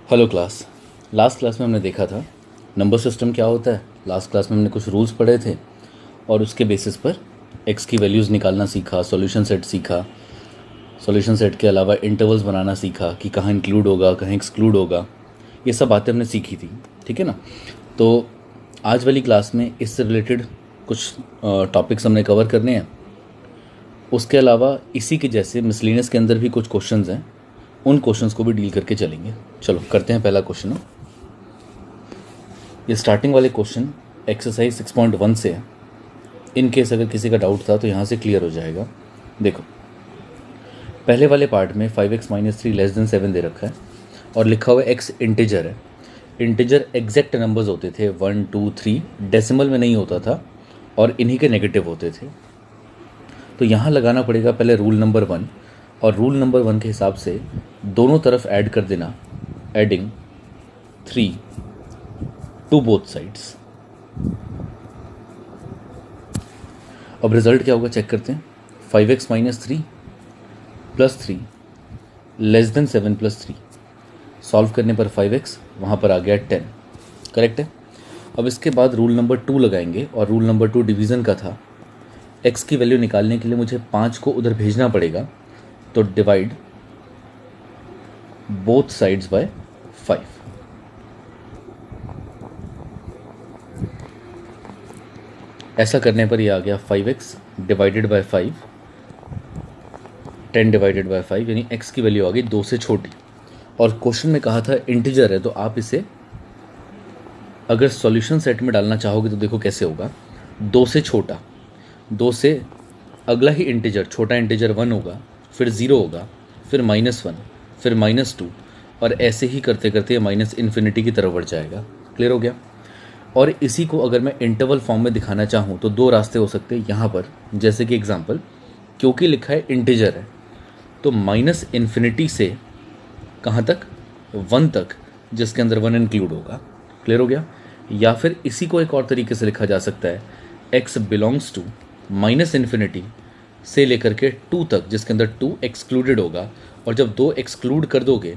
Hello class. Last class में हमने देखा था नंबर सिस्टम क्या होता है। लास्ट क्लास में हमने कुछ रूल्स पढ़े थे और उसके बेसिस पर एक्स की वैल्यूज़ निकालना सीखा, सॉल्यूशन सेट सीखा। सॉल्यूशन सेट के अलावा इंटरवल्स बनाना सीखा कि कहाँ इंक्लूड होगा, कहाँ एक्सक्लूड होगा। ये सब बातें हमने सीखी थी, ठीक है ना। तो आज वाली क्लास में इससे रिलेटेड कुछ टॉपिक्स हमने कवर करने हैं। उसके अलावा इसी के जैसे मिसलिनियस के अंदर भी कुछ क्वेश्चंस हैं, उन क्वेश्चंस को भी डील करके चलेंगे। चलो करते हैं पहला क्वेश्चन। ये स्टार्टिंग वाले क्वेश्चन एक्सरसाइज 6.1 से है। इन केस अगर किसी का डाउट था तो यहाँ से क्लियर हो जाएगा। देखो, पहले वाले पार्ट में 5x-3 <7 दे रखा है और लिखा हुआ x इंटीजर है। इंटीजर एग्जैक्ट नंबर्स होते थे, 1 2 3, डेसिमल में नहीं होता था और इन्हीं के नेगेटिव होते थे। तो यहाँ लगाना पड़ेगा पहले रूल नंबर 1, और रूल नंबर 1 के हिसाब से दोनों तरफ ऐड कर देना, एडिंग 3 टू बोथ साइड्स। अब रिजल्ट क्या होगा चेक करते हैं। 5x-3 + 3 <7 + 3 सॉल्व करने पर 5x वहाँ पर आ गया 10, करेक्ट है। अब इसके बाद रूल नंबर 2 लगाएंगे और रूल नंबर 2 डिवीज़न का था। x की वैल्यू निकालने के लिए मुझे 5 को उधर भेजना पड़ेगा, तो डिवाइड बोथ साइड्स बाय 5। ऐसा करने पर ये आ गया 5x divided by 5, 10 divided by 5, यानी x की वैल्यू आ गई 2 से छोटी। और क्वेश्चन में कहा था इंटीजर है, तो आप इसे अगर सॉल्यूशन सेट में डालना चाहोगे तो देखो कैसे होगा। 2 से छोटा, 2 से अगला ही इंटीजर, छोटा इंटीजर 1 होगा, फिर 0 होगा, फिर -1, फिर -2, और ऐसे ही करते करते माइनस इन्फिनिटी की तरफ बढ़ जाएगा। क्लियर हो गया। और इसी को अगर मैं इंटरवल फॉर्म में दिखाना चाहूँ तो दो रास्ते हो सकते हैं यहाँ पर। जैसे कि एग्जांपल, क्योंकि लिखा है इंटीजर है तो -इन्फिनिटी से कहाँ तक, 1 तक, जिसके अंदर 1 इंक्लूड होगा। क्लियर हो गया। या फिर इसी को एक और तरीके से लिखा जा सकता है, x बिलोंग्स टू -इन्फिनिटी से लेकर के 2 तक, जिसके अंदर 2 एक्सक्लूडेड होगा। और जब 2 एक्सक्लूड कर दोगे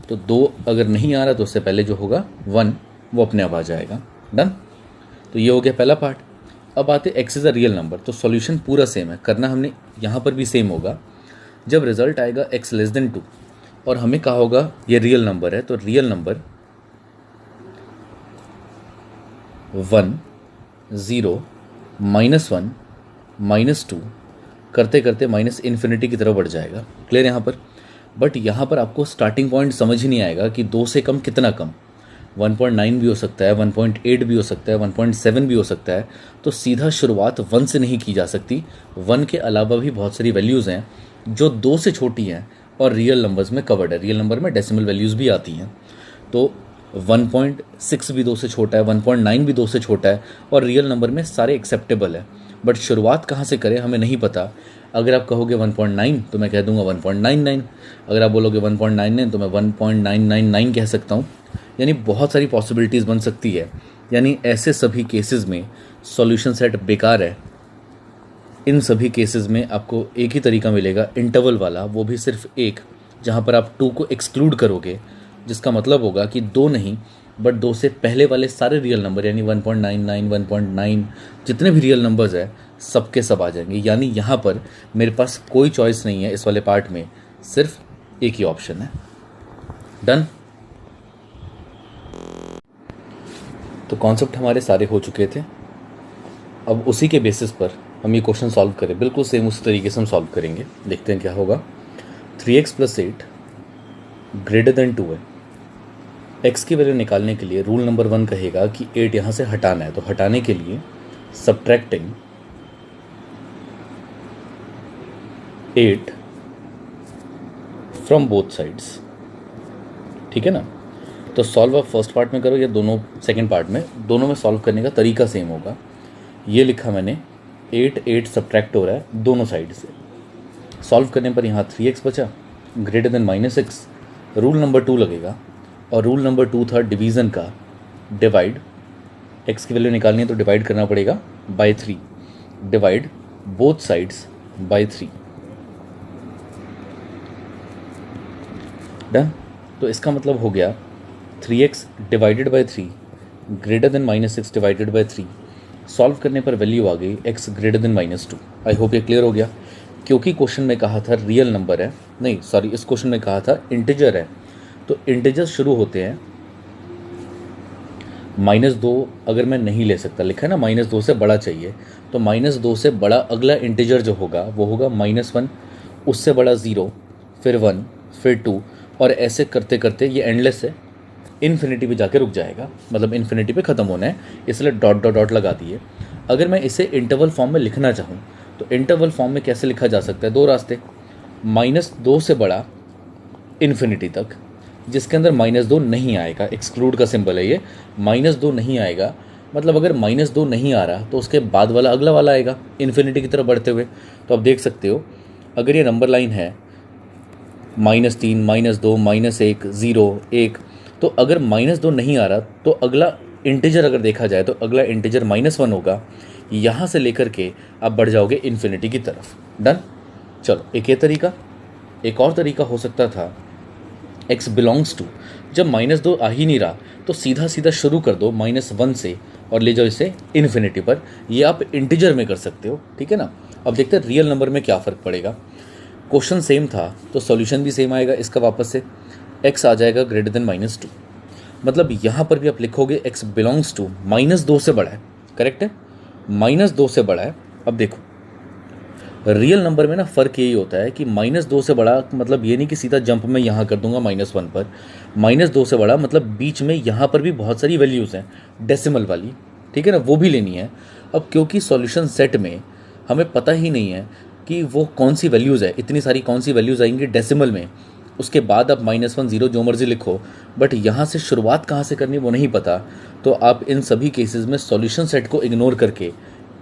तो 2 अगर नहीं आ रहा तो उससे पहले जो होगा 1 वो अपने आप आ जाएगा। डन। तो ये हो गया पहला पार्ट। अब आते x is a real number, तो सॉल्यूशन पूरा सेम है, करना हमने यहाँ पर भी सेम होगा। जब रिजल्ट आएगा x < 2 और हमें कहा होगा ये रियल नंबर है, तो रियल नंबर 1 0 -1 -2 करते करते इन्फिनिटी की तरफ बढ़ जाएगा। क्लियर यहाँ पर। बट यहाँ पर आपको स्टार्टिंग पॉइंट समझ ही नहीं आएगा कि 2 से कम कितना कम। 1.9 भी हो सकता है, 1.8 भी हो सकता है, 1.7 भी हो सकता है। तो सीधा शुरुआत 1 से नहीं की जा सकती। 1 के अलावा भी बहुत सारी वैल्यूज़ हैं जो 2 से छोटी हैं और रियल नंबर्स में कवर्ड है। रियल नंबर में डेसिमल वैल्यूज़ भी आती हैं। तो 1.6 भी 2 से छोटा है, 1.9 भी 2 से छोटा है, और रियल नंबर में सारे एक्सेप्टेबल है। बट शुरुआत कहाँ से करें हमें नहीं पता। अगर आप कहोगे 1.9 तो मैं कह दूंगा 1.99। अगर आप बोलोगे 1.99 तो मैं 1.999 कह सकता हूँ। यानी बहुत सारी पॉसिबिलिटीज़ बन सकती है। यानी ऐसे सभी केसेस में सॉल्यूशन सेट बेकार है। इन सभी केसेस में आपको एक ही तरीका मिलेगा, इंटरवल वाला, वो भी सिर्फ एक, जहाँ पर आप 2 को एक्सक्लूड करोगे, जिसका मतलब होगा कि 2 नहीं बट 2 से पहले वाले सारे रियल नंबर, यानी 1.99, 1.9, जितने भी रियल नंबर्स हैं सबके सब आ जाएंगे। यानी यहाँ पर मेरे पास कोई चॉइस नहीं है इस वाले पार्ट में, सिर्फ एक ही ऑप्शन है। डन। तो कॉन्सेप्ट हमारे सारे हो चुके थे। अब उसी के बेसिस पर हम ये क्वेश्चन सॉल्व करें, बिल्कुल सेम उसी तरीके से हम सॉल्व करेंगे। देखते हैं क्या होगा। 3x + 8 > 2 है। x की वैल्यू निकालने के लिए रूल नंबर 1 कहेगा कि 8 यहाँ से हटाना है, तो हटाने के लिए सब्ट्रैक्टिंग 8 फ्रॉम बोथ साइड्स। ठीक है ना। तो सॉल्व आप फर्स्ट पार्ट में करो या दोनों सेकंड पार्ट में, दोनों में सॉल्व करने का तरीका सेम होगा। ये लिखा मैंने, 8 सब्ट्रैक्ट हो रहा है दोनों साइड से। सॉल्व करने पर यहाँ 3x बचा, <-6। रूल नंबर 2 लगेगा, और रूल नंबर 2 था डिवीज़न का, डिवाइड, x की वैल्यू निकालनी है तो डिवाइड करना पड़ेगा by 3, divide both sides by 3। Done. तो इसका मतलब हो गया 3x divided by 3 greater than -6 divided by 3। Solve करने पर वैल्यू आ गई x greater than -2। I hope ये क्लियर हो गया। क्योंकि क्वेश्चन में कहा था रियल नंबर है, नहीं सॉरी, इस क्वेश्चन में कहा था इंटीजर है, तो इंटीजर शुरू होते हैं -2। अगर मैं नहीं ले सकता, लिखा है ना -2 से बड़ा चाहिए, तो -2 से बड़ा अगला इंटीजर जो होगा वो होगा -1, उससे बड़ा 0, फिर 1, फिर 2, और ऐसे करते करते ये एंडलेस है, इन्फिनिटी पे जाके रुक जाएगा, मतलब इन्फिनिटी पे ख़त्म होना है, इसलिए डॉट डॉट डॉट लगा दिए। अगर मैं इसे इंटरवल फॉर्म में लिखना चाहूँ तो इंटरवल फॉर्म में कैसे लिखा जा सकता है? दो रास्ते, -2 से बड़ा इन्फिनिटी तक, जिसके अंदर -2 नहीं आएगा, एक्सक्लूड का सिंबल है ये, -2 नहीं आएगा, मतलब अगर -2 नहीं आ रहा तो उसके बाद वाला अगला वाला आएगा इन्फिनिटी की तरफ बढ़ते हुए। तो आप देख सकते हो, अगर ये नंबर लाइन है -3, -2, -1, 0, 1, तो अगर -2 नहीं आ रहा तो अगला इंटीजर अगर देखा जाए तो अगला इंटीजर -1 होगा, यहाँ से लेकर के आप बढ़ जाओगे इन्फिनिटी की तरफ। डन। चलो एक ये तरीका, एक और तरीका हो सकता था x बिलोंग्स टू, जब -2 आ ही नहीं रहा तो सीधा सीधा शुरू कर दो -1 से और ले जाओ इसे इन्फिनिटी पर। ये आप इंटीजर में कर सकते हो, ठीक है ना। अब देखते हैं रियल नंबर में क्या फ़र्क पड़ेगा। क्वेश्चन सेम था तो सॉल्यूशन भी सेम आएगा इसका, वापस से x आ जाएगा ग्रेटर देन -2, मतलब यहाँ पर भी आप लिखोगे x बिलोंग्स टू -2 से बड़ा है, करेक्ट है, -2 से बड़ा है। अब देखो रियल नंबर में ना फ़र्क यही होता है कि -2 से बड़ा मतलब ये नहीं कि सीधा जंप में यहाँ कर दूंगा -1 पर, -2 से बड़ा मतलब बीच में यहाँ पर भी बहुत सारी वैल्यूज़ हैं डेसिमल वाली, ठीक है ना, वो भी लेनी है। अब क्योंकि सॉल्यूशन सेट में हमें पता ही नहीं है कि वो कौन सी वैल्यूज़ है, इतनी सारी कौन सी वैल्यूज़ आएंगी डेसिमल में, उसके बाद आप -1, 0 जो मर्जी लिखो, बट यहाँ से शुरुआत कहाँ से करनी वो नहीं पता। तो आप इन सभी केसेस में सॉल्यूशन सेट को इग्नोर करके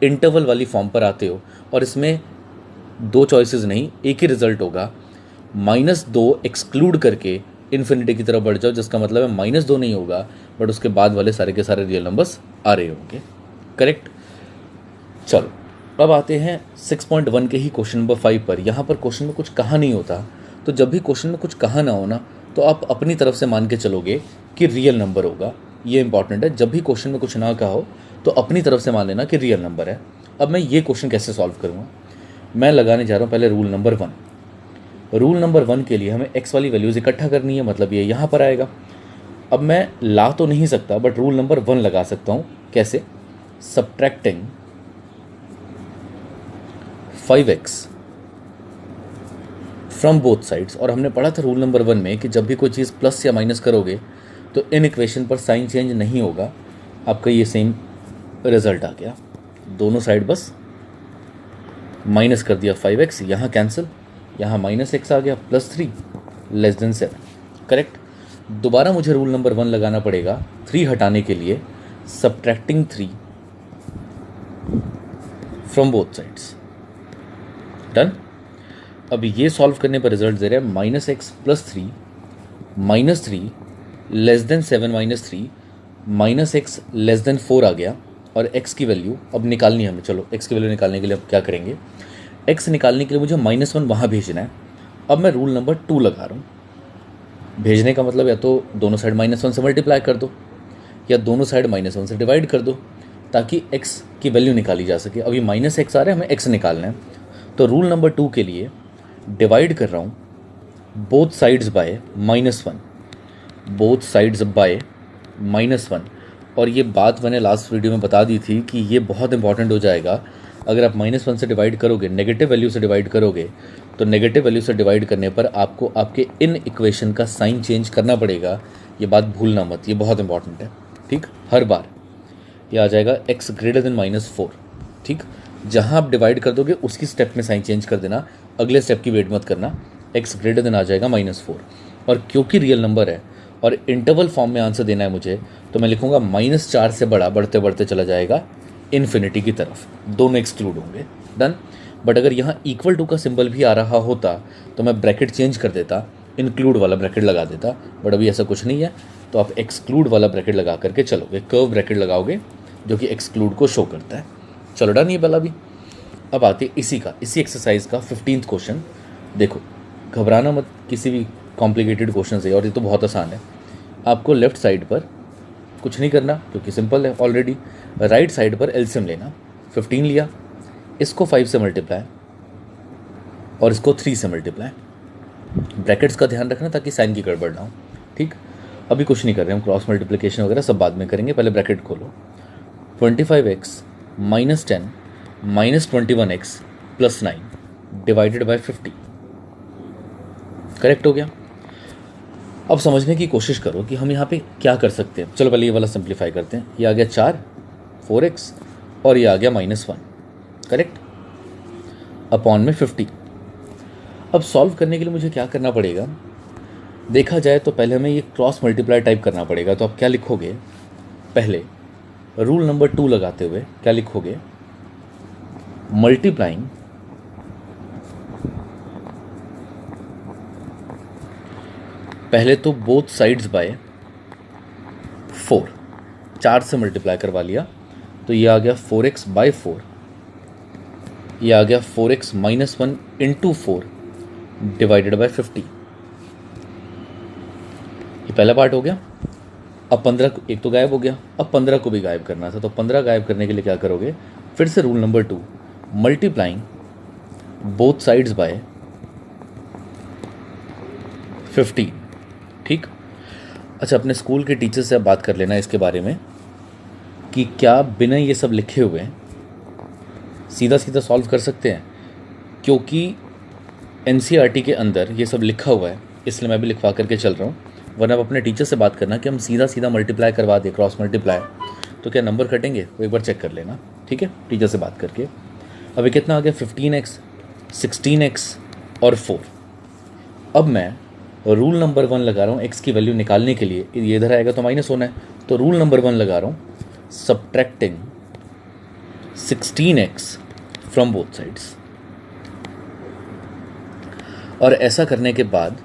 इंटरवल वाली फॉर्म पर आते हो, और इसमें दो चॉइसेस नहीं, एक ही रिजल्ट होगा, -2 एक्सक्लूड करके इन्फिनिटी की तरफ बढ़ जाओ, जिसका मतलब है -2 नहीं होगा बट उसके बाद वाले सारे के सारे रियल नंबर्स आ रहे होंगे, करेक्ट। चलो अब आते हैं 6.1 के ही क्वेश्चन नंबर 5 पर। यहाँ पर क्वेश्चन में कुछ कहा नहीं होता, तो जब भी क्वेश्चन में कुछ कहा ना हो ना तो आप अपनी तरफ से मान के चलोगे कि रियल नंबर होगा, ये इंपॉर्टेंट है। जब भी क्वेश्चन में कुछ ना कहा हो तो अपनी तरफ से मान लेना कि रियल नंबर है। अब मैं ये क्वेश्चन कैसे सॉल्व करूँगा, मैं लगाने जा रहा हूँ पहले रूल नंबर 1। रूल नंबर 1 के लिए हमें x वाली वैल्यूज़ इकट्ठा करनी है, मतलब ये यहाँ पर आएगा। अब मैं ला तो नहीं सकता बट रूल नंबर 1 लगा सकता हूँ, कैसे? Subtracting 5x from both sides. और हमने पढ़ा था रूल नंबर 1 में कि जब भी कोई चीज़ प्लस या माइनस करोगे तो इन इक्वेशन पर साइन चेंज नहीं होगा। आपका ये सेम रिजल्ट आ गया, दोनों साइड बस माइनस कर दिया 5x, यहाँ कैंसिल, यहाँ -x आ गया, +3 <7, करेक्ट। दोबारा मुझे रूल नंबर 1 लगाना पड़ेगा 3 हटाने के लिए, subtracting 3 from both sides. Done. अब ये सॉल्व करने पर रिजल्ट दे रहा है -x +3 -3 <7 -3 -x <4 आ गया। और x की वैल्यू अब निकालनी है हमें। चलो x की वैल्यू निकालने के लिए अब क्या करेंगे, x निकालने के लिए मुझे -1 वहाँ भेजना है। अब मैं रूल नंबर 2 लगा रहा हूँ। भेजने का मतलब या तो दोनों साइड -1 से मल्टीप्लाई कर दो या दोनों साइड -1 से डिवाइड कर दो, ताकि x की वैल्यू निकाली जा सके। अभी -x आ रहा है, हमें x निकालना है। तो रूल नंबर 2 के लिए डिवाइड कर रहा हूँ both sides bye -1, both sides bye -1। और ये बात मैंने लास्ट वीडियो में बता दी थी कि ये बहुत इंपॉर्टेंट हो जाएगा। अगर आप -1 से डिवाइड करोगे, नेगेटिव वैल्यू से डिवाइड करोगे, तो नेगेटिव वैल्यू से डिवाइड करने पर आपको आपके इन इक्वेशन का साइन चेंज करना पड़ेगा। ये बात भूलना मत, ये बहुत इंपॉर्टेंट है, ठीक। हर बार ये आ जाएगा x ग्रेटर देन -4, ठीक। जहाँ आप डिवाइड कर दोगे उसकी स्टेप में साइन चेंज कर देना, अगले स्टेप की वेट मत करना। x ग्रेटर देन आ जाएगा -4, और क्योंकि रियल नंबर है और इंटरवल फॉर्म में आंसर देना है मुझे, तो मैं लिखूंगा -4 से बड़ा, बढ़ते बढ़ते चला जाएगा इन्फिनिटी की तरफ, दोनों एक्सक्लूड होंगे। डन। बट अगर यहाँ इक्वल टू का सिंबल भी आ रहा होता तो मैं ब्रैकेट चेंज कर देता, इंक्लूड वाला ब्रैकेट लगा देता, बट अभी ऐसा कुछ नहीं है। तो आप एक्सक्लूड वाला ब्रैकेट लगा करके चलोगे, कर्व ब्रैकेट लगाओगे जो कि एक्सक्लूड को शो करता है। चलो डन, ये पहला भी। अब आते इसी एक्सरसाइज का 15th क्वेश्चन। देखो घबराना मत, किसी भी कॉम्प्लिकेटेड क्वेश्चन है और ये तो बहुत आसान है। आपको लेफ्ट साइड पर कुछ नहीं करना क्योंकि सिंपल है ऑलरेडी। राइट साइड पर एलसीएम लेना, 15 लिया, इसको 5 से मल्टीप्लाई और इसको 3 से मल्टीप्लाई। ब्रैकेट्स का ध्यान रखना ताकि साइन की गड़बड़ ना हो, ठीक। अभी कुछ नहीं कर रहे हम, क्रॉस मल्टीप्लिकेशन वगैरह सब बाद में करेंगे, पहले ब्रैकेट खोलो। 25x minus 10 minus 21x plus 9 divided bye 50, correct हो गया। अब समझने की कोशिश करो कि हम यहाँ पे क्या कर सकते हैं। चलो पहले ये वाला सिंप्लीफाई करते हैं। ये आ गया 4 4x और ये आ गया -1, करेक्ट, अपॉन में 50। अब सॉल्व करने के लिए मुझे क्या करना पड़ेगा, देखा जाए तो पहले हमें ये क्रॉस मल्टीप्लाई टाइप करना पड़ेगा। तो आप क्या लिखोगे, पहले रूल नंबर 2 लगाते हुए क्या लिखोगे, मल्टीप्लाइंग पहले तो बोथ साइड्स बाय 4, 4 से मल्टीप्लाई करवा लिया तो ये आ गया 4x बाय 4, ये आ गया 4x minus 1 into 4 divided by 50। ये पहला पार्ट हो गया। अब 15 एक तो गायब हो गया, अब 15 को भी गायब करना था। तो 15 गायब करने के लिए क्या करोगे, फिर से rule number 2, multiplying both sides bye 15, ठीक। अच्छा, अपने स्कूल के टीचर से आप बात कर लेना इसके बारे में कि क्या बिना ये सब लिखे हुए सीधा सीधा सॉल्व कर सकते हैं, क्योंकि एनसीईआरटी के अंदर ये सब लिखा हुआ है, इसलिए मैं भी लिखवा करके चल रहा हूँ। वरना आप अपने टीचर से बात करना कि हम सीधा सीधा मल्टीप्लाई करवा दें, क्रॉस मल्टीप्लाई, तो क्या नंबर कटेंगे, वो एक बार चेक कर लेना, ठीक है, टीचर से बात करके। अभी कितना आ गया, 15x 16x और 4। अब मैं रूल नंबर 1 लगा रहा हूँ x की वैल्यू निकालने के लिए। ये इधर आएगा तो माइनस होना है, तो रूल नंबर 1 लगा रहा हूँ, subtracting 16x from both sides. और ऐसा करने के बाद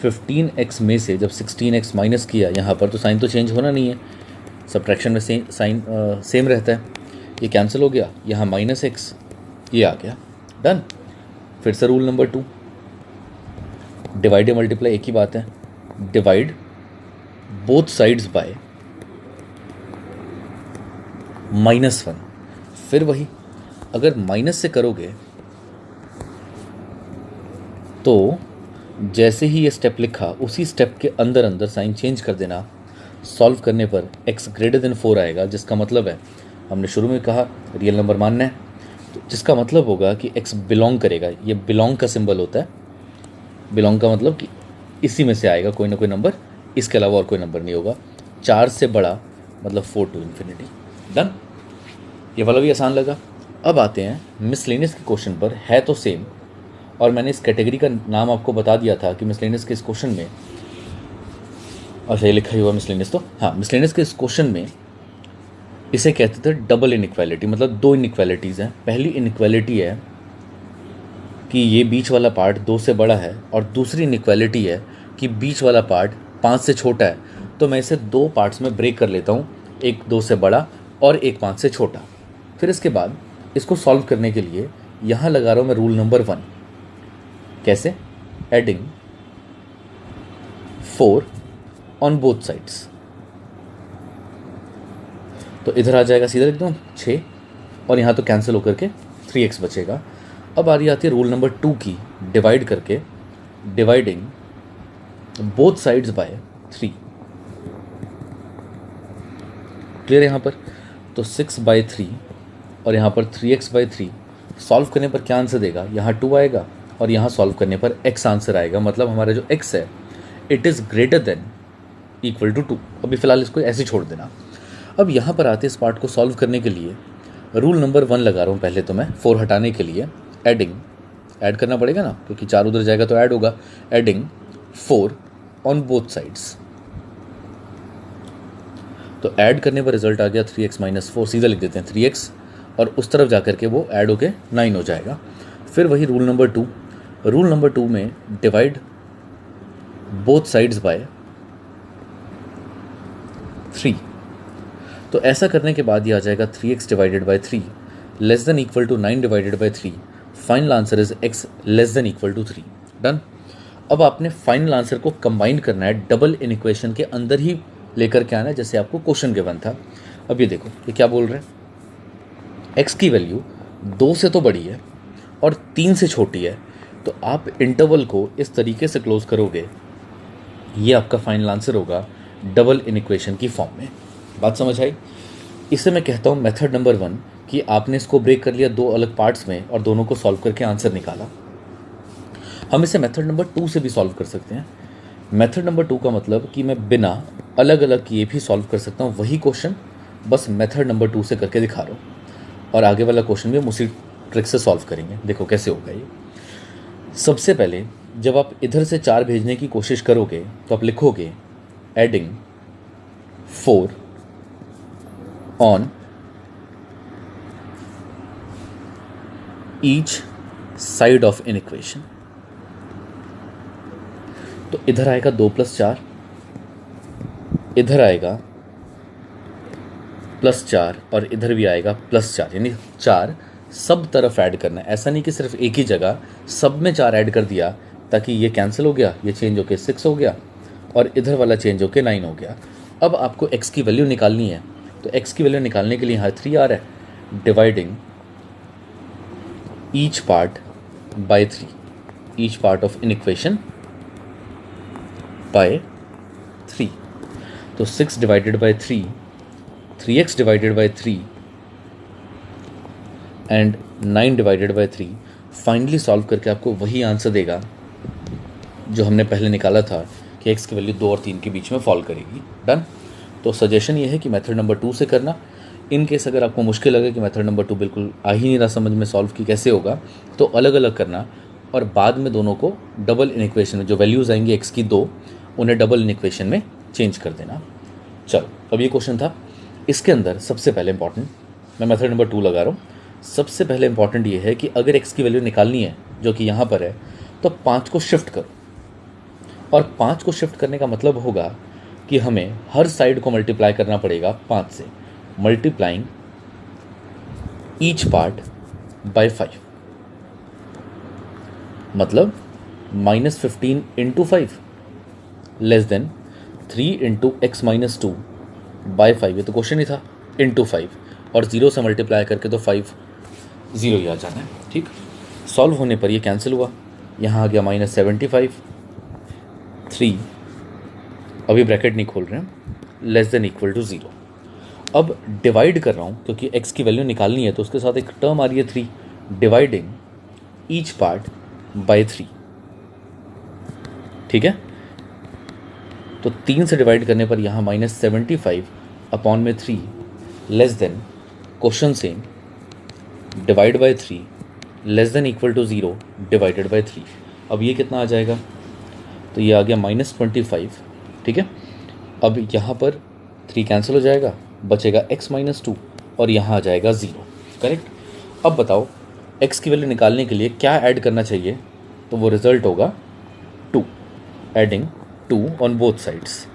15x में से जब 16x माइनस किया यहाँ पर, तो साइन तो चेंज होना नहीं है, सब्ट्रैक्शन में साइन सेम रहता है। ये कैंसिल हो गया, यहाँ -x ये आ गया, डन। फिर से रूल नंबर 2, डिवाइड या मल्टीप्लाई एक ही बात है, डिवाइड बोथ साइड्स बाय -1। फिर वही, अगर माइनस से करोगे तो जैसे ही ये स्टेप लिखा उसी स्टेप के अंदर अंदर साइन चेंज कर देना। सॉल्व करने पर x ग्रेटर देन 4 आएगा, जिसका मतलब है, हमने शुरू में कहा रियल नंबर मानना है, तो जिसका मतलब होगा कि x बिलोंग करेगा। ये बिलोंग का सिंबल होता है, बिलोंग का मतलब कि इसी में से आएगा कोई ना कोई नंबर, इसके अलावा और कोई नंबर नहीं होगा। 4 से बड़ा मतलब 4 टू इन्फिनिटी, डन। ये वाला भी आसान लगा। अब आते हैं मिसलेनियस के क्वेश्चन पर, है तो सेम, और मैंने इस कैटेगरी का नाम आपको बता दिया था कि मिसलेनियस के इस क्वेश्चन में, अच्छा ये लिखा ही हुआ मिसलेनियस, तो हाँ, मिसलेनियस के इस क्वेश्चन में इसे कहते थे डबल इनइक्वालिटी, मतलब 2 इनइक्वालिटीज़ हैं। पहली इनइक्वालिटी है कि ये बीच वाला पार्ट 2 से बड़ा है, और दूसरी इनइक्वालिटी है कि बीच वाला पार्ट 5 से छोटा है। तो मैं इसे 2 पार्ट्स में ब्रेक कर लेता हूँ, एक 2 से बड़ा और एक 5 से छोटा। फिर इसके बाद इसको सॉल्व करने के लिए यहाँ लगा रहा हूँ मैं रूल नंबर 1। कैसे, एडिंग 4 ऑन बोथ साइड्स। तो इधर आ जाएगा, सीधा लिख दूँ 6, और यहाँ तो कैंसिल होकर के 3x बचेगा। अब आ रही आती है रूल नंबर 2 की, डिवाइड करके, dividing both sides by 3। Clear है यहाँ पर, तो 6/3 और यहाँ पर 3x/3। सॉल्व करने पर क्या आंसर देगा, यहाँ 2 आएगा और यहाँ सॉल्व करने पर x आंसर आएगा। मतलब हमारा जो x है it is greater than equal to 2। अभी फ़िलहाल इसको ऐसे छोड़ देना। अब यहाँ पर आते इस पार्ट को सॉल्व करने के लिए रूल नंबर 1 लगा रहा हूँ पहले तो मैं, 4 हटाने के लिए। एडिंग, ऐड करना पड़ेगा ना, क्योंकि 4 उधर जाएगा तो ऐड होगा। एडिंग 4 ऑन बोथ साइड्स, तो ऐड करने पर रिजल्ट आ गया 3x - 4। सीधा लिख देते हैं 3x, और उस तरफ जा करके वो ऐड होके 9 हो जाएगा। फिर वही रूल नंबर 2, रूल नंबर 2 में डिवाइड बोथ साइड्स बाय 3। तो ऐसा करने के बाद ये आ जाएगा 3x divided by 3 less than equal to 9 divided by 3। Final answer is x less than equal to 3, done. अब आपने फाइनल आंसर को कंबाइन करना है, डबल इनइक्वेशन के अंदर ही लेकर के आना है, जैसे आपको क्वेश्चन गिवन था। अब ये देखो ये क्या बोल रहे हैं, एक्स की वैल्यू 2 से तो बड़ी है और 3 से छोटी है, तो आप इंटरवल को इस तरीके से क्लोज करोगे, ये आपका फाइनल आंसर होगा डबल इनइक्वेशन की फॉर्म में। बात समझ आई? इसे मैं कहता हूँ मेथड नंबर 1 कि आपने इसको ब्रेक कर लिया 2 अलग पार्ट्स में और दोनों को सॉल्व करके आंसर निकाला। हम इसे मेथड नंबर 2 से भी सॉल्व कर सकते हैं। मेथड नंबर 2 का मतलब कि मैं बिना अलग अलग किए भी सॉल्व कर सकता हूँ वही क्वेश्चन, बस मेथड नंबर 2 से करके दिखा रहा हूँ, और आगे वाला क्वेश्चन भी हम उसी ट्रिक से सॉल्व करेंगे। देखो कैसे होगा ये। सबसे पहले जब आप इधर से 4 भेजने की कोशिश करोगे तो आप लिखोगे adding 4 on each side of an equation. तो इधर आएगा 2 + 4, इधर आएगा +4 और इधर भी आएगा +4, यानी 4 सब तरफ ऐड करना है। ऐसा नहीं कि सिर्फ एक ही जगह, सब में 4 ऐड कर दिया ताकि ये कैंसिल हो गया, ये चेंज होके 6 हो गया और इधर वाला चेंज होके 9 हो गया। अब आपको x की वैल्यू निकालनी है, तो x की वैल्यू निकालने के लिए यहाँ 3 आ रहा है, dividing each part by 3, each part of in equation by 3। तो 6 divided by 3, 3x divided by 3 and 9 divided by 3 finally solve करके आपको वही आंसर देगा जो हमने पहले निकाला था कि x की वैल्यू 2 और 3 के बीच में फॉल करेगी। डन। तो सजेशन ये है कि मेथड नंबर 2 से करना। इन केस अगर आपको मुश्किल लगे कि मेथड नंबर 2 बिल्कुल आ ही नहीं रहा समझ में सॉल्व की कैसे होगा, तो अलग अलग करना और बाद में दोनों को डबल इन इक्वेशन में जो वैल्यूज़ आएंगी x की 2, उन्हें डबल इन इक्वेशन में चेंज कर देना। चलो अब ये क्वेश्चन था, इसके अंदर सबसे पहले इंपॉर्टेंट, मैं मेथड नंबर 2 लगा रहा हूँ, सबसे पहले इंपॉर्टेंट ये है कि अगर x की वैल्यू निकालनी है जो कि यहाँ पर है, तो 5 को शिफ्ट करो। और 5 को शिफ्ट करने का मतलब होगा कि हमें हर साइड को मल्टीप्लाई करना पड़ेगा 5 से, मल्टीप्लाइंग ईच पार्ट बाय 5, मतलब -15 into 5 less than 3 into x minus 2 by 5, ये तो क्वेश्चन ही था, इंटू 5, और 0 से मल्टीप्लाई करके तो 5 0 ही आ जाना है। ठीक, सॉल्व होने पर ये कैंसिल हुआ, यहाँ आ गया -75, 3, अभी ब्रैकेट नहीं खोल रहे हैं, लेस देन इक्वल टू 0। अब डिवाइड कर रहा हूँ क्योंकि x की वैल्यू निकालनी है, तो उसके साथ एक टर्म आ रही है 3, डिवाइडिंग ईच पार्ट बाय 3। ठीक है, तो 3 से डिवाइड करने पर यहाँ -75 अपॉन में 3 less than question same divide by 3 less than equal to 0 divided by 3। अब ये कितना आ जाएगा, तो ये आ गया -25। ठीक है, अब यहाँ पर 3 कैंसिल हो जाएगा, बचेगा x माइनस 2 और यहाँ आ जाएगा 0। करेक्ट। अब बताओ x की वैल्यू निकालने के लिए क्या ऐड करना चाहिए, तो वो रिजल्ट होगा 2, adding 2 on both sides,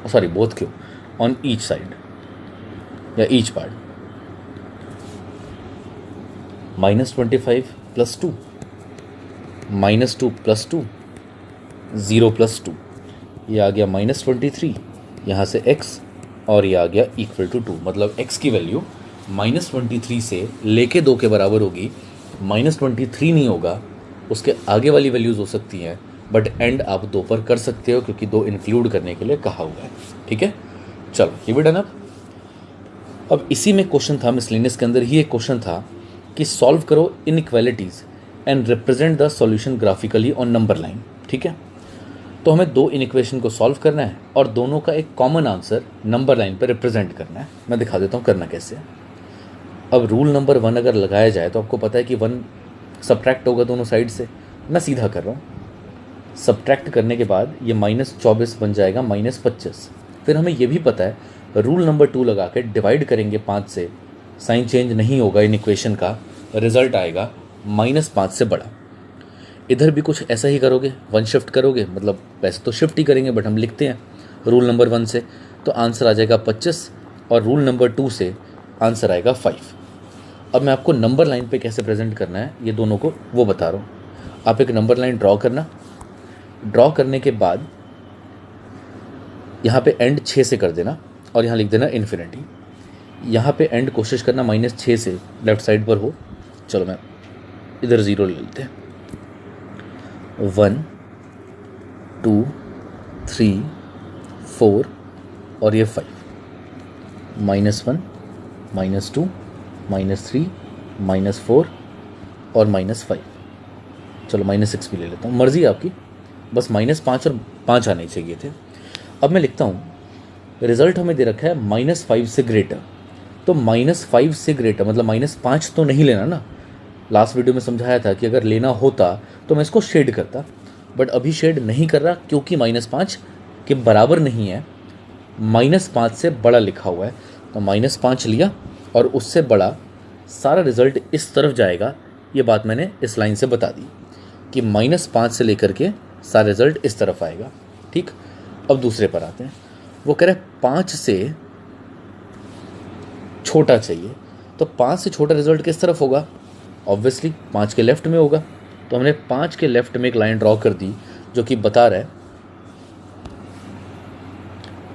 sorry both क्यों, ऑन ईच साइड या ईच पार्ट, -25 + 2, -2 + 2, 0 + 2, ये आ गया -23, यहाँ से x और ये आ गया इक्वल टू 2, मतलब x की वैल्यू -23 से लेके 2 के बराबर होगी, -23 नहीं होगा, उसके आगे वाली वैल्यूज़ हो सकती हैं, बट एंड आप 2 पर कर सकते हो क्योंकि 2 इंक्लूड करने के लिए कहा हुआ है। ठीक है, चलो ये भी डन। अब इसी में क्वेश्चन था, मिसलेनियस के अंदर ही एक क्वेश्चन था कि सॉल्व करो inequalities and represent the solution graphically on number line. ठीक है, तो हमें 2 इनइक्वेशन को सॉल्व करना है और दोनों का एक कॉमन आंसर नंबर लाइन पर रिप्रेजेंट करना है। मैं दिखा देता हूँ करना कैसे है। अब रूल नंबर 1 अगर लगाया जाए तो आपको पता है कि 1 सब्ट्रैक्ट होगा दोनों साइड से, मैं सीधा कर रहा हूँ। सब्ट्रैक्ट करने के बाद ये -24 बन जाएगा -25। फिर हमें ये भी पता है रूल नंबर 2 लगा के डिवाइड करेंगे 5 से, साइन चेंज नहीं होगा इन इक्वेशन का, रिजल्ट आएगा -5 से बड़ा। इधर भी कुछ ऐसा ही करोगे, 1 शिफ्ट करोगे, मतलब वैसे तो शिफ्ट ही करेंगे बट हम लिखते हैं रूल नंबर 1 से, तो आंसर आ जाएगा 25 और रूल नंबर 2 से आंसर आएगा 5। अब मैं आपको नंबर लाइन पे कैसे प्रेजेंट करना है ये दोनों को वो बता रहा हूँ। आप एक नंबर लाइन ड्रॉ करना, ड्रॉ करने के बाद यहाँ पे एंड 6 से कर देना और यहाँ लिख देना इन्फिनिटी। यहाँ पे एंड कोशिश करना -6 से लेफ्ट साइड पर हो। चलो मैं इधर 0 ले लेते हैं। 1 2 3 4 और ये 5, -1 -2 -3 -4 और -5। चलो -6 भी ले लेता हूँ, मर्जी आपकी, बस -5 और 5 आने चाहिए थे। अब मैं लिखता हूँ रिजल्ट हमें दे रखा है -5 से ग्रेटर, तो -5 से ग्रेटर मतलब -5 तो नहीं लेना ना। लास्ट वीडियो में समझाया था कि अगर लेना होता तो मैं इसको शेड करता, बट अभी शेड नहीं कर रहा क्योंकि -5 के बराबर नहीं है, -5 से बड़ा लिखा हुआ है, तो -5 लिया और उससे बड़ा सारा रिजल्ट इस तरफ जाएगा। ये बात मैंने इस लाइन से बता दी कि -5 से लेकर के सारा रिजल्ट इस तरफ आएगा। ठीक, अब दूसरे पर आते हैं। वो कह रहे 5 से छोटा चाहिए, तो 5 से छोटा रिजल्ट किस तरफ होगा? ऑब्वियसली 5 के लेफ्ट में होगा। तो हमने 5 के लेफ्ट में एक लाइन ड्रॉ कर दी जो कि बता रहा है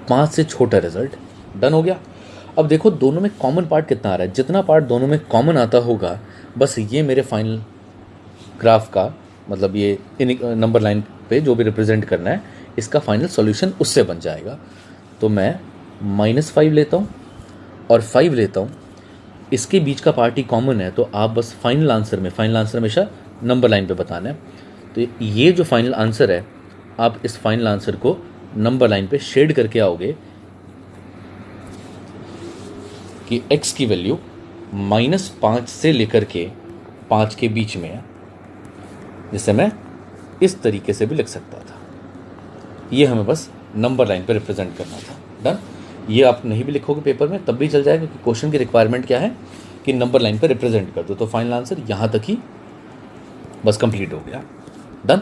5 से छोटा रिजल्ट। डन हो गया। अब देखो दोनों में कॉमन पार्ट कितना आ रहा है, जितना पार्ट दोनों में कॉमन आता होगा बस ये मेरे फाइनल ग्राफ का मतलब ये इन नंबर लाइन पे जो भी रिप्रेजेंट करना है इसका फाइनल सॉल्यूशन उससे बन जाएगा। तो मैं -5 लेता हूँ और 5 लेता हूँ, इसके बीच का पार्ट ही कॉमन है, तो आप बस फाइनल आंसर हमेशा नंबर लाइन पे बताना है। तो ये जो फाइनल आंसर है आप इस फाइनल आंसर को नंबर लाइन पे शेड करके आओगे कि x की वैल्यू -5 से लेकर के 5 के बीच में है, जिसे मैं इस तरीके से भी लिख सकता था। ये हमें बस नंबर लाइन पे रिप्रेजेंट करना था। डन। ये आप नहीं भी लिखोगे पेपर में तब भी चल जाएगा क्योंकि क्वेश्चन की रिक्वायरमेंट क्या है कि नंबर लाइन पे रिप्रेजेंट कर दो। तो फाइनल आंसर यहाँ तक ही बस कंप्लीट हो गया। डन।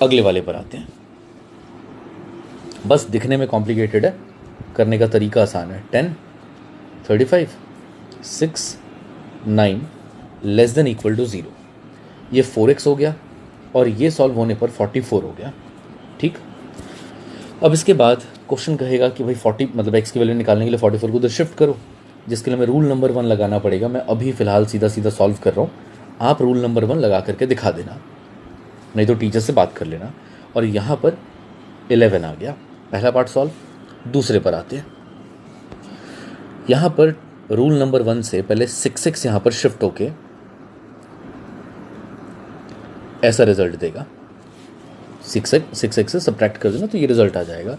अगले वाले पर आते हैं। बस दिखने में कॉम्प्लिकेटेड है, करने का तरीका आसान है। 10 35 6 9 < 0, ये 4x हो गया और ये सॉल्व होने पर 44 हो गया। ठीक, अब इसके बाद क्वेश्चन कहेगा कि भाई 40 मतलब x की वैल्यू निकालने के लिए 44 को उधर शिफ्ट करो, जिसके लिए मैं रूल नंबर 1 लगाना पड़ेगा। मैं अभी फ़िलहाल सीधा सीधा सॉल्व कर रहा हूँ, आप रूल नंबर 1 लगा करके दिखा देना, नहीं तो टीचर से बात कर लेना। और यहाँ पर 11 आ गया, पहला पार्ट सॉल्व। दूसरे पर आते हैं। यहाँ पर रूल नंबर 1 से पहले 6x यहाँ पर शिफ्ट होके ऐसा रिजल्ट देगा। 6x से सब्ट्रैक्ट कर देना तो ये रिजल्ट आ जाएगा।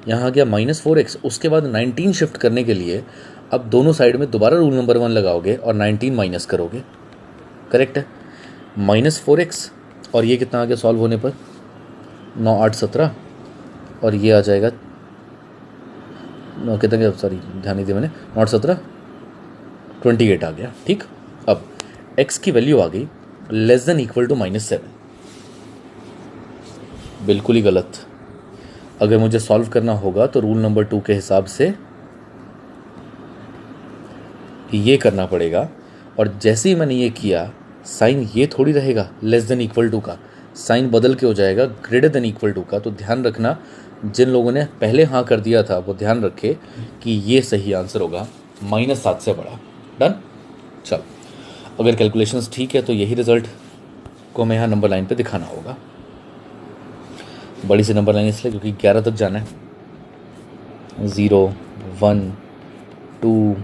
यहाँ आ गया -4x। उसके बाद 19 शिफ्ट करने के लिए अब दोनों साइड में दोबारा रूल नंबर 1 लगाओगे और 19 माइनस करोगे। करेक्ट है। -4x और ये कितना आ गया सॉल्व होने पर 9 8 17 और ये आ जाएगा कितना, सॉरी ध्यान नहीं दिया मैंने, 9 17 28 आ गया। ठीक, अब x की वैल्यू आ गई < -7। बिल्कुल ही गलत। अगर मुझे सॉल्व करना होगा तो रूल नंबर 2 के हिसाब से ये करना पड़ेगा। और जैसे ही मैंने ये किया साइन ये थोड़ी रहेगा < का, साइन बदल के हो जाएगा < का। तो ध्यान रखना, जिन लोगों ने पहले हाँ कर दिया था वो ध्यान रखे कि ये सही आंसर होगा -7 से बड़ा। डन। चल, अगर कैलकुलेशंस ठीक है तो यही रिजल्ट को हमें यहाँ नंबर लाइन पे दिखाना होगा। बड़ी सी नंबर लाइन इसलिए क्योंकि 11 तक जाना है। 0 1 2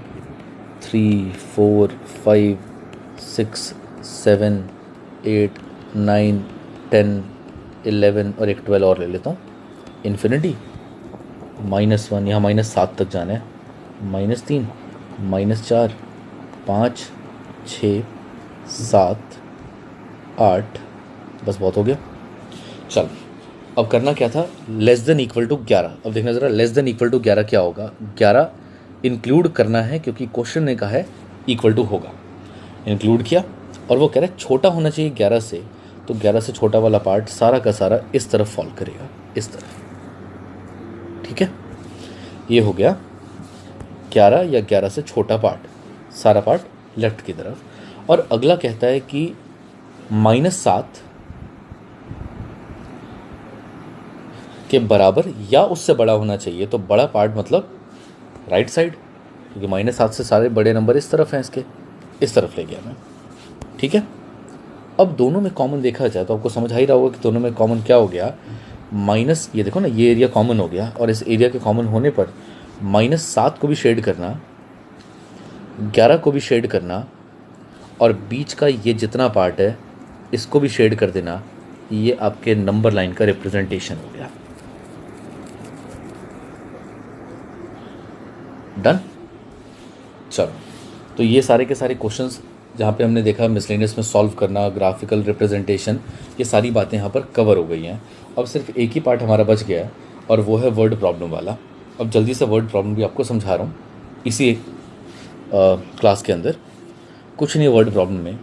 3 4 5 6 7 8 9 10 11 और एक 12 और ले लेता हूँ। इन्फिनिटी -1, यहाँ -7 तक जाना है। -3 -4 5 6 7 8, बस बहुत हो गया। चल, अब करना क्या था, < 11। अब देखना ज़रा < 11 क्या होगा। 11 इंक्लूड करना है क्योंकि क्वेश्चन ने कहा है इक्वल टू होगा। इंक्लूड किया और वो कह रहा है छोटा होना चाहिए 11 से, तो 11 से छोटा वाला पार्ट सारा का सारा इस तरफ फॉल करेगा, इस तरफ। ठीक है, ये हो गया 11 या 11 से छोटा पार्ट, सारा पार्ट लेफ्ट की तरफ। और अगला कहता है कि -7 के बराबर या उससे बड़ा होना चाहिए। तो बड़ा पार्ट मतलब राइट साइड, क्योंकि -7 से सारे बड़े नंबर इस तरफ हैं, इसके इस तरफ ले गया मैं। ठीक है, अब दोनों में कॉमन देखा जाए तो आपको समझ आ ही रहा होगा कि दोनों में कॉमन क्या हो गया। माइनस, ये देखो ना, ये एरिया कॉमन हो गया, और इस एरिया के कॉमन होने पर -7 को भी शेड करना, 11 को भी शेड करना, और बीच का ये जितना पार्ट है इसको भी शेड कर देना। ये आपके नंबर लाइन का रिप्रेजेंटेशन हो गया। डन। चलो, तो ये सारे के सारे क्वेश्चंस जहाँ पे हमने देखा मिसलेनियस में सॉल्व करना, ग्राफिकल रिप्रेजेंटेशन, ये सारी बातें यहाँ पर कवर हो गई हैं। अब सिर्फ एक ही पार्ट हमारा बच गया है, और वो है वर्ड प्रॉब्लम वाला। अब जल्दी से वर्ड प्रॉब्लम भी आपको समझा रहा हूँ इसी क्लास के अंदर। कुछ नहीं, वर्ड प्रॉब्लम में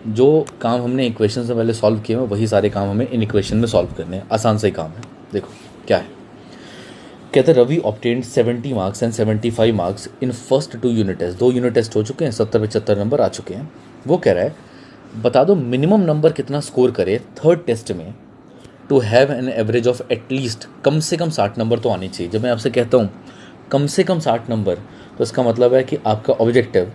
जो काम हमने इक्वेशन से पहले सॉल्व किए हैं वही सारे काम हमें इन इक्वेशन में सॉल्व करने हैं। आसान से ही काम है। देखो क्या है, कहते हैं Ravi obtained 70 marks and 75 marks in first 2 unit test. 2 unit test हो चुके हैं, 70-75 नंबर आ चुके हैं। वो कह रहा है बता दो मिनिमम नंबर कितना स्कोर करे थर्ड टेस्ट में to have an average of at least, कम से कम 60 नंबर तो आने चाहिए। जब मैं आपसे कहता हूँ कम से कम 60 नंबर, तो इसका मतलब है कि आपका ऑब्जेक्टिव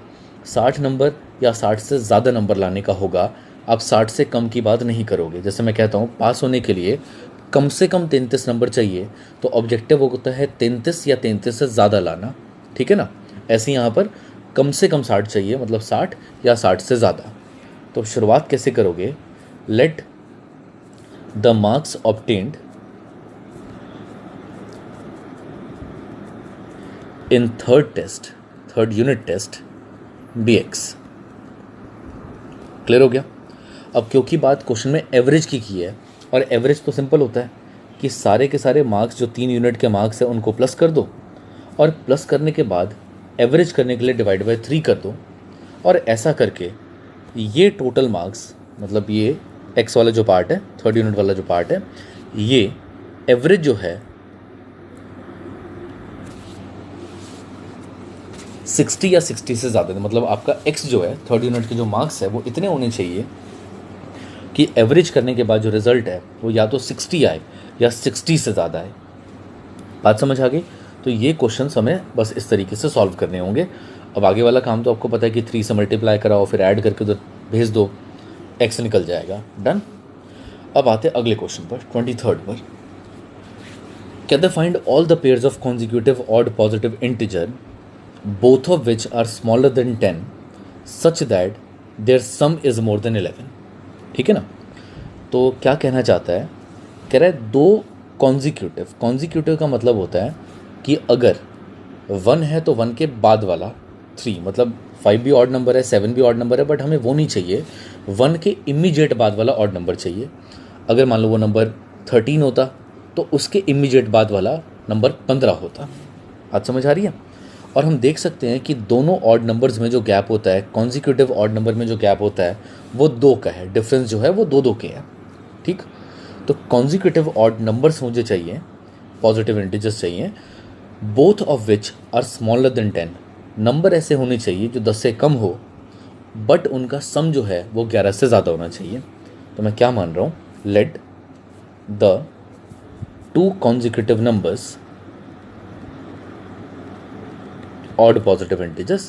60 नंबर या 60 से ज़्यादा नंबर लाने का होगा। आप 60 से कम की बात नहीं करोगे। जैसे मैं कहता हूँ पास होने के लिए कम से कम 33 नंबर चाहिए, तो ऑब्जेक्टिव होता है 33 या 33 से ज़्यादा लाना। ठीक है ना। ऐसे यहाँ पर कम से कम 60 चाहिए, मतलब 60 या 60 से ज़्यादा। तो शुरुआत कैसे करोगे, let the marks obtained in third unit test be x. Clear हो गया। अब क्योंकि बात क्वेश्चन में एवरेज की है, और एवरेज तो सिंपल होता है कि सारे के सारे मार्क्स जो 3 यूनिट के मार्क्स हैं उनको प्लस कर दो, और प्लस करने के बाद एवरेज करने के लिए डिवाइड बाय 3 कर दो, और ऐसा करके ये टोटल मार्क्स, मतलब ये एक्स वाला जो पार्ट है, थर्ड यूनिट वाला जो पार्ट है, ये एवरेज जो है 60 या 60 से ज़्यादा, मतलब आपका एक्स जो है थर्ड यूनिट के जो मार्क्स है वो इतने होने चाहिए कि एवरेज करने के बाद जो रिजल्ट है वो या तो 60 आए या 60 से ज़्यादा आए। बात समझ आ गई। तो ये क्वेश्चन हमें बस इस तरीके से सॉल्व करने होंगे। अब आगे वाला काम तो आपको पता है कि 3 से मल्टीप्लाई कराओ, फिर ऐड करके उधर भेज दो, एक्स निकल जाएगा। डन। अब आते हैं अगले क्वेश्चन पर, 23rd पर। कहते find all the pairs of consecutive odd positive integer both of which are smaller than 10 such that their sum is more than 11। ठीक है ना। तो क्या कहना चाहता है, कह रहा है दो कॉन्जिक्यूटिव का मतलब होता है कि अगर 1 है तो 1 के बाद वाला 3, मतलब 5 भी ऑड नंबर है, 7 भी ऑड नंबर है, बट हमें वो नहीं चाहिए, 1 के इमीडिएट बाद वाला ऑड नंबर चाहिए। अगर मान लो वो नंबर 13 होता तो उसके इमीडिएट बाद वाला नंबर 15 होता। आज समझ आ रही है। और हम देख सकते हैं कि दोनों ऑड नंबर्स में जो गैप होता है, कॉन्जिक्यूटिव ऑड नंबर में जो गैप होता है वो 2 का है, डिफरेंस जो है वो 2 के है। ठीक। तो कॉन्जिक्यूटिव ऑड नंबर्स मुझे चाहिए, पॉजिटिव इंटीजर्स चाहिए, both of which are smaller than 10। Number ऐसे होने चाहिए जो 10 से कम हो, बट उनका सम जो है वो 11 से ज़्यादा होना चाहिए। तो मैं क्या मान रहा हूँ, let the 2 consecutive numbers odd positive integers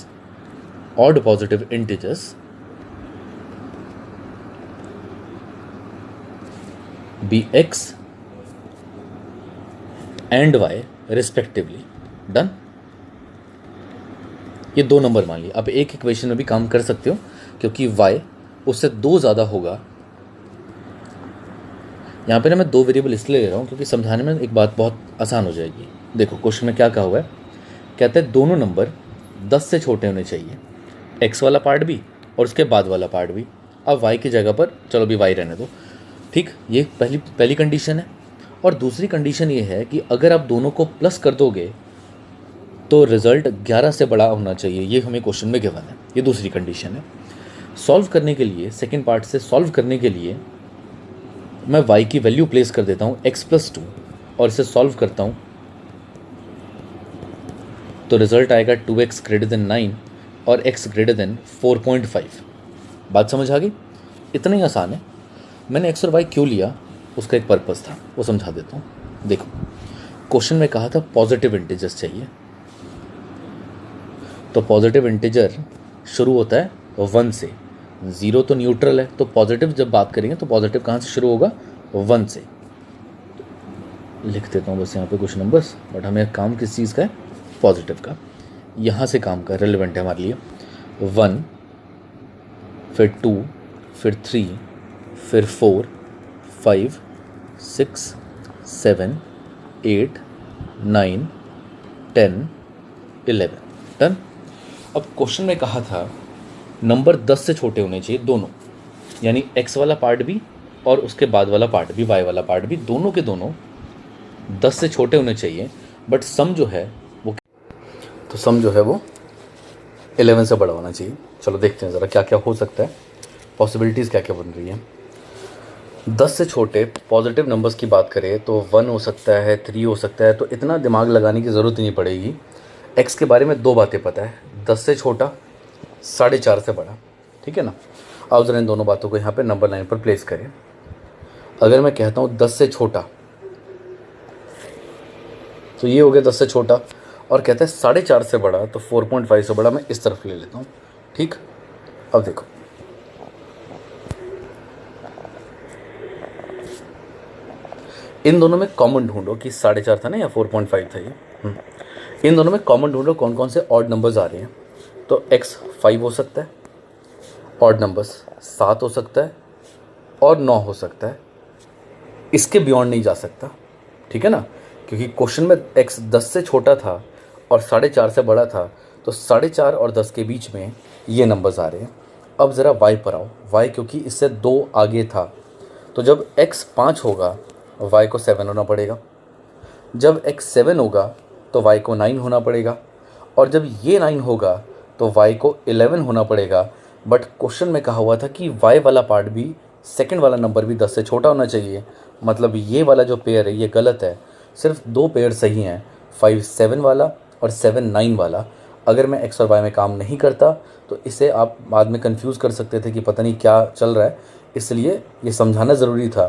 be x and y respectively। Done. ये 2 नंबर मान लिए। अब एक इक्वेशन में भी काम कर सकते हो, क्योंकि y उससे 2 ज़्यादा होगा। यहाँ पे ना मैं 2 वेरिएबल इसलिए ले रहा हूँ क्योंकि समझाने में एक बात बहुत आसान हो जाएगी। देखो क्वेश्चन में क्या कहा हुआ है, कहते हैं दोनों नंबर 10 से छोटे होने चाहिए, x वाला पार्ट भी और उसके बाद वाला पार्ट भी। अब y की जगह पर चलो भी y रहने दो। ठीक, ये पहली कंडीशन है। और दूसरी कंडीशन ये है कि अगर आप दोनों को प्लस कर दोगे तो रिजल्ट 11 से बड़ा होना चाहिए। ये हमें क्वेश्चन में गिवन है, ये दूसरी कंडीशन है। सॉल्व करने के लिए, सेकेंड पार्ट से सॉल्व करने के लिए मैं y की वैल्यू प्लेस कर देता हूँ x+2 और इसे सॉल्व करता हूँ, तो रिजल्ट आएगा 2x > 9 और x > 4.5। बात समझ आ गई। इतना ही आसान है। मैंने एक्स और वाई क्यों लिया, उसका एक पर्पज़ था, वो समझा देता हूँ। देखो, क्वेश्चन में कहा था पॉजिटिव इंटीजर्स चाहिए, तो पॉजिटिव इंटीजर शुरू होता है 1 से। 0 तो न्यूट्रल है, तो पॉजिटिव जब बात करेंगे तो पॉजिटिव कहाँ से शुरू होगा, 1 से। लिख देता हूँ बस यहाँ पे कुछ नंबर्स, बट हमें काम किस चीज़ का है, पॉजिटिव का। यहाँ से काम का रेलिवेंट है हमारे लिए। 1, फिर 2, फिर 3, फिर 4, 5, 6, 7, 8, 9, 10, 11। डन। अब क्वेश्चन में कहा था नंबर 10 से छोटे होने चाहिए दोनों, यानी x वाला पार्ट भी और उसके बाद वाला पार्ट भी, y वाला पार्ट भी, दोनों के दोनों 10 से छोटे होने चाहिए। बट सम जो है वो 11 से बड़ा होना चाहिए। चलो देखते हैं ज़रा क्या क्या हो सकता है, पॉसिबिलिटीज़ क्या क्या बन रही है। 10 से छोटे पॉजिटिव नंबर्स की बात करें तो 1 हो सकता है, 3 हो सकता है, तो इतना दिमाग लगाने की ज़रूरत ही नहीं पड़ेगी। x के बारे में 2 बातें पता है, 10 से छोटा, 4.5 से बड़ा, ठीक है ना। अब ज़रा इन दोनों बातों को यहाँ पे नंबर लाइन पर प्लेस करें। अगर मैं कहता हूँ 10 से छोटा, तो ये हो गया 10 से छोटा, और कहता है 4.5 से बड़ा, तो 4.5 से बड़ा मैं इस तरफ ले लेता हूँ, ठीक। अब देखो, इन दोनों में कॉमन ढूंढो कि 4.5 था ना या 4.5 था ये। इन दोनों में कॉमन ढूंढो कौन कौन से ऑड नंबर्स आ रहे हैं। तो x 5 हो सकता है, ऑड नंबर्स 7 हो सकता है, और 9 हो सकता है। इसके बियॉन्ड नहीं जा सकता, ठीक है ना, क्योंकि क्वेश्चन में x 10 से छोटा था और 4.5 से बड़ा था, तो 4.5 और 10 के बीच में ये नंबर्स आ रहे हैं। अब ज़रा y पर आओ। y क्योंकि इससे 2 आगे था, तो जब x 5 होगा y को 7 होना पड़ेगा, जब x 7 होगा तो y को 9 होना पड़ेगा, और जब ये 9 होगा तो y को 11 होना पड़ेगा। बट क्वेश्चन में कहा हुआ था कि y वाला पार्ट भी, सेकंड वाला नंबर भी 10 से छोटा होना चाहिए। मतलब ये वाला जो पेयर है ये गलत है, सिर्फ 2 पेयर सही हैं, 5 7 वाला और 7 9 वाला। अगर मैं x और y में काम नहीं करता तो इसे आप बाद में कंफ्यूज कर सकते थे कि पता नहीं क्या चल रहा है, इसलिए ये समझाना ज़रूरी था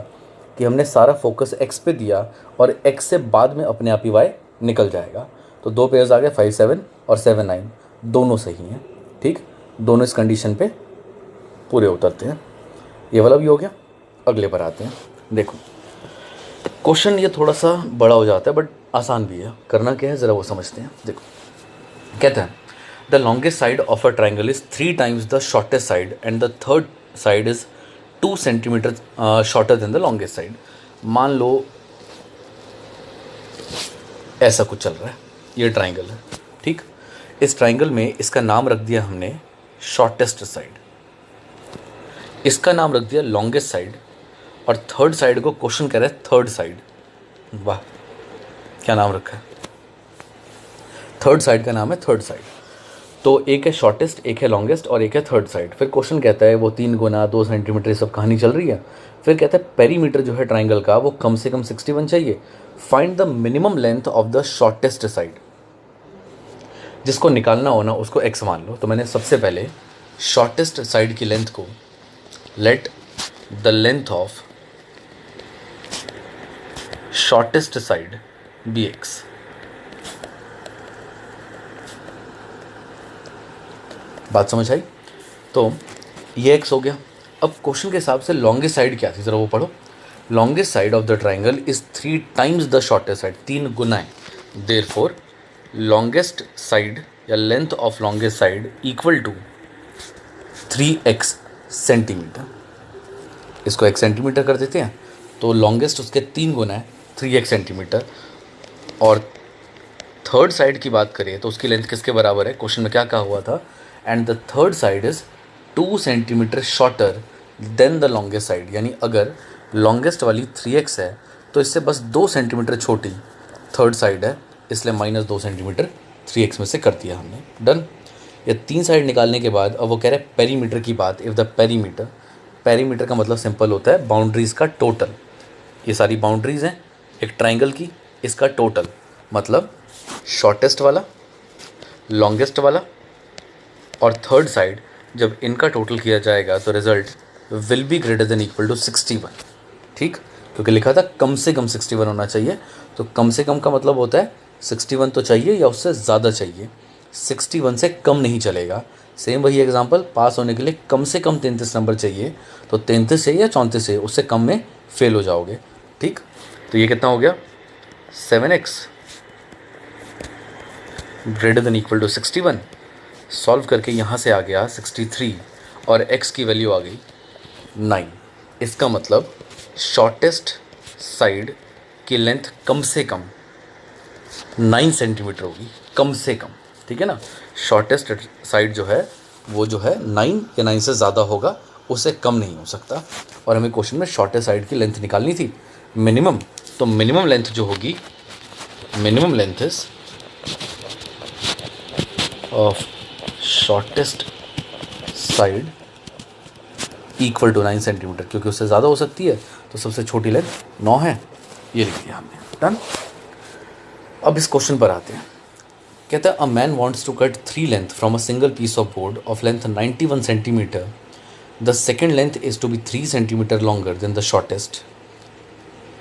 कि हमने सारा फोकस x पे दिया और x से बाद में अपने आप ही y निकल जाएगा। तो 2 पेयर्स आ गए, 5 7 और 7 9, दोनों सही हैं, ठीक। दोनों इस कंडीशन पे पूरे उतरते हैं। ये वाला भी हो गया। अगले पर आते हैं। देखो, क्वेश्चन ये थोड़ा सा बड़ा हो जाता है बट आसान भी है। करना क्या है ज़रा वो समझते हैं। देखो, कहता है the longest side of a triangle is 3 times the shortest side and the third side is 2 centimetre shorter than the longest side. मान लो ऐसा कुछ चल रहा है, ये ट्राइंगल है, ठीक। इस ट्राइंगल में इसका नाम रख दिया हमने शॉर्टेस्ट साइड, इसका नाम रख दिया लॉन्गेस्ट साइड, और थर्ड साइड को क्वेश्चन कह रहा है थर्ड साइड। वाह, क्या नाम रखा है, थर्ड साइड का नाम है थर्ड साइड। तो एक है शॉर्टेस्ट, एक है लॉन्गेस्ट और एक है थर्ड साइड। फिर क्वेश्चन कहता है वो 3 गुना 2 सेंटीमीटर सब कहानी चल रही है। फिर कहता है पेरीमीटर जो है ट्राइंगल का वो कम से कम 61 चाहिए। Find the minimum length of the shortest side. जिसको निकालना हो ना उसको x मान लो। तो मैंने सबसे पहले शॉर्टेस्ट साइड की लेंथ को, let the length of shortest side be x। बात समझ आई? तो ये x हो गया। अब क्वेश्चन के हिसाब से लॉन्गेस्ट साइड क्या थी, जरा वो पढ़ो। Longest side of the triangle is 3 times the shortest side, 3 गुना है। देयरफॉर लॉन्गेस्ट साइड या length of longest side equal to 3x centimetre. इसको x सेंटीमीटर कर देते हैं, तो लॉन्गेस्ट उसके 3 गुना है, 3x सेंटीमीटर। और थर्ड साइड की बात करें तो उसकी लेंथ किसके बराबर है, क्वेश्चन में क्या कहा हुआ था, and the third side is 2 centimetre shorter than the longest side. यानी अगर लॉन्गेस्ट वाली 3x है तो इससे बस 2 सेंटीमीटर छोटी थर्ड साइड है, इसलिए -2 सेंटीमीटर 3x में से कर दिया हमने। डन। ये 3 साइड निकालने के बाद अब वो कह रहे हैं पेरीमीटर की बात। इफ़ द पेरीमीटर, पेरीमीटर का मतलब सिंपल होता है बाउंड्रीज़ का टोटल। ये सारी बाउंड्रीज़ हैं एक ट्राइंगल की, इसका टोटल मतलब शॉर्टेस्ट वाला, लॉन्गेस्ट वाला और थर्ड साइड, जब इनका टोटल किया जाएगा तो result will be greater than equal to 61, ठीक, क्योंकि लिखा था कम से कम 61 होना चाहिए, तो कम से कम का मतलब होता है 61 तो चाहिए या उससे ज़्यादा चाहिए, 61 से कम नहीं चलेगा। सेम वही एग्जांपल, पास होने के लिए कम से कम 33 नंबर चाहिए, तो 33 चाहिए या 34 चाहिए, उससे कम में फेल हो जाओगे, ठीक। तो ये कितना हो गया, 7x greater than equal to 61, solve करके यहाँ से आ गया 63 और x की वैल्यू आ गई 9। इसका मतलब शॉर्टेस्ट साइड की लेंथ कम से कम 9 सेंटीमीटर होगी, कम से कम, ठीक है ना। शॉर्टेस्ट साइड जो है वो जो है 9 या 9 से ज़्यादा होगा, उससे कम नहीं हो सकता। और हमें क्वेश्चन में शॉर्टेस्ट साइड की लेंथ निकालनी थी मिनिमम, तो मिनिमम लेंथ जो होगी, minimum length is of shortest side equal to 9 centimetre, क्योंकि उससे ज़्यादा हो सकती है, तो सबसे छोटी लेंथ 9 है, ये लिख दिया हमने, डन। अब इस क्वेश्चन पर आते हैं। कहता है a man wants to cut 3 length from a single piece of board of length 91 centimetre, the second length is to be 3 centimetre longer than the shortest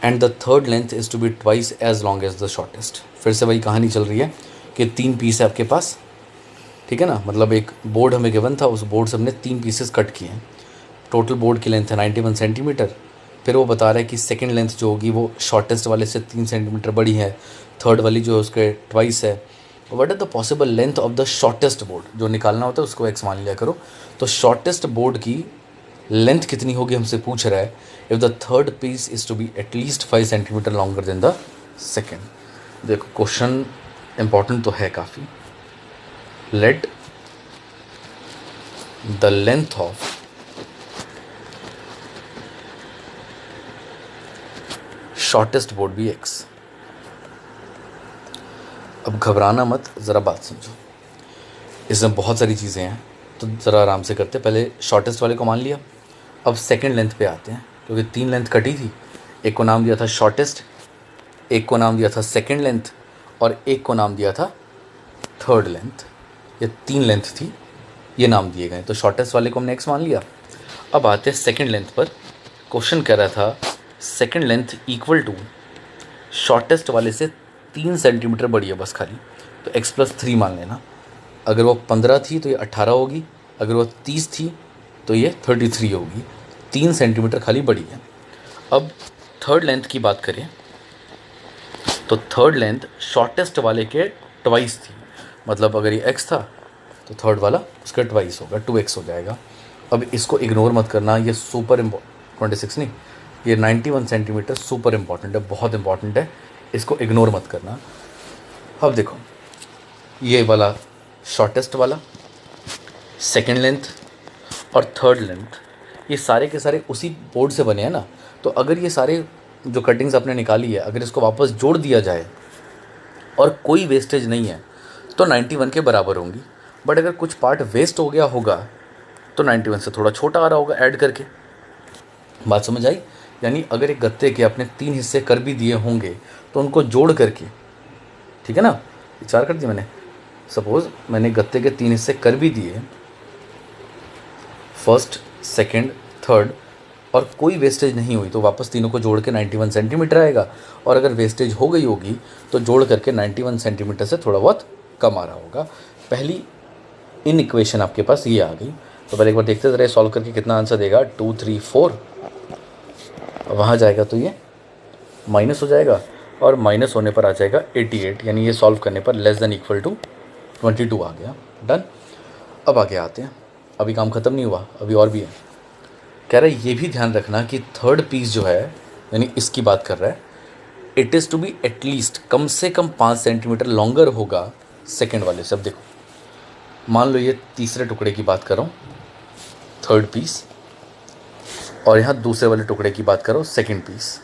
and the third length is to be twice as long as the shortest. फिर से वही कहानी चल रही है कि 3 piece है आपके पास, ठीक है ना, मतलब एक बोर्ड हमें गिवन था, उस बोर्ड से हमने 3 पीसेस कट किए हैं, टोटल बोर्ड की लेंथ है 91 सेंटीमीटर। फिर वो बता रहा है कि सेकंड लेंथ जो होगी वो शॉर्टेस्ट वाले से 3 सेंटीमीटर बड़ी है, थर्ड वाली जो है उसके ट्वाइस है। What is the possible length of the shortest board, जो निकालना होता है उसको एक्स मान लिया करो। तो शॉर्टेस्ट बोर्ड की लेंथ कितनी होगी हमसे पूछ रहा है, if the third piece is to be at least 5 centimetre longer than the second. देखो क्वेश्चन इंपॉर्टेंट तो है काफ़ी। Let the length of shortest board भी x। अब घबराना मत, ज़रा बात समझो, इसमें बहुत सारी चीज़ें हैं, तो ज़रा आराम से करते। पहले शॉर्टेस्ट वाले को मान लिया, अब सेकंड लेंथ पे आते हैं, क्योंकि 3 लेंथ कटी थी, एक को नाम दिया था शॉर्टेस्ट, एक को नाम दिया था सेकंड लेंथ, और एक को नाम दिया था थर्ड लेंथ। ये 3 लेंथ थी, ये नाम दिए गए, तो शॉर्टेस्ट वाले को हमने x मान लिया। अब आते हैं सेकंड लेंथ पर। क्वेश्चन कह रहा था second length equal to shortest वाले से 3 सेंटीमीटर बड़ी है बस खाली, तो x+3 मान लेना। अगर वो 15 थी तो ये 18 होगी, अगर वो 30 थी तो ये 33 होगी, 3 सेंटीमीटर खाली बड़ी है। अब थर्ड लेंथ की बात करें तो थर्ड लेंथ शॉर्टेस्ट वाले के ट्वाइस थी, मतलब अगर ये x था तो थर्ड वाला उसका ट्वाइस होगा, 2x हो जाएगा। अब इसको इग्नोर मत करना, ये सुपर 26 नहीं, ये 91 सेंटीमीटर सुपर इम्पॉर्टेंट है, बहुत इंपॉर्टेंट है, इसको इग्नोर मत करना। अब देखो ये वाला शॉर्टेस्ट वाला, सेकंड लेंथ और थर्ड लेंथ, ये सारे के सारे उसी बोर्ड से बने हैं ना, तो अगर ये सारे जो कटिंग्स आपने निकाली है अगर इसको वापस जोड़ दिया जाए और कोई वेस्टेज नहीं है तो 91 के बराबर होंगी। बट अगर कुछ पार्ट वेस्ट हो गया होगा तो 91 से थोड़ा छोटा आ रहा होगा ऐड करके। बात समझ आई? यानी अगर एक गत्ते के आपने 3 हिस्से कर भी दिए होंगे तो उनको जोड़ करके, ठीक है ना, विचार कर दिया मैंने, सपोज़ मैंने गत्ते के 3 हिस्से कर भी दिए, फर्स्ट सेकंड थर्ड, और कोई वेस्टेज नहीं हुई तो वापस तीनों को जोड़ के 91 सेंटीमीटर आएगा, और अगर वेस्टेज हो गई होगी तो जोड़ करके 91 सेंटीमीटर से थोड़ा बहुत कम आ रहा होगा। पहली इन इक्वेशन आपके पास ये आ गई, तो पहले एक बार देखते ज़रा सॉल्व करके कितना आंसर देगा। 2 3 4 वहाँ जाएगा तो ये माइनस हो जाएगा, और माइनस होने पर आ जाएगा 88, यानी ये सॉल्व करने पर लेस देन इक्वल टू 22 आ गया। डन। अब आगे आते हैं, अभी काम ख़त्म नहीं हुआ, अभी और भी है। कह रहा है ये भी ध्यान रखना कि थर्ड पीस जो है, यानी इसकी बात कर रहा है, it is to be at least कम से कम 5 सेंटीमीटर लॉन्गर होगा सेकेंड वाले से। अब देखो मान लो ये तीसरे टुकड़े की बात कर रहा हूँ, थर्ड पीस, और यहाँ दूसरे वाले टुकड़े की बात करो सेकंड पीस।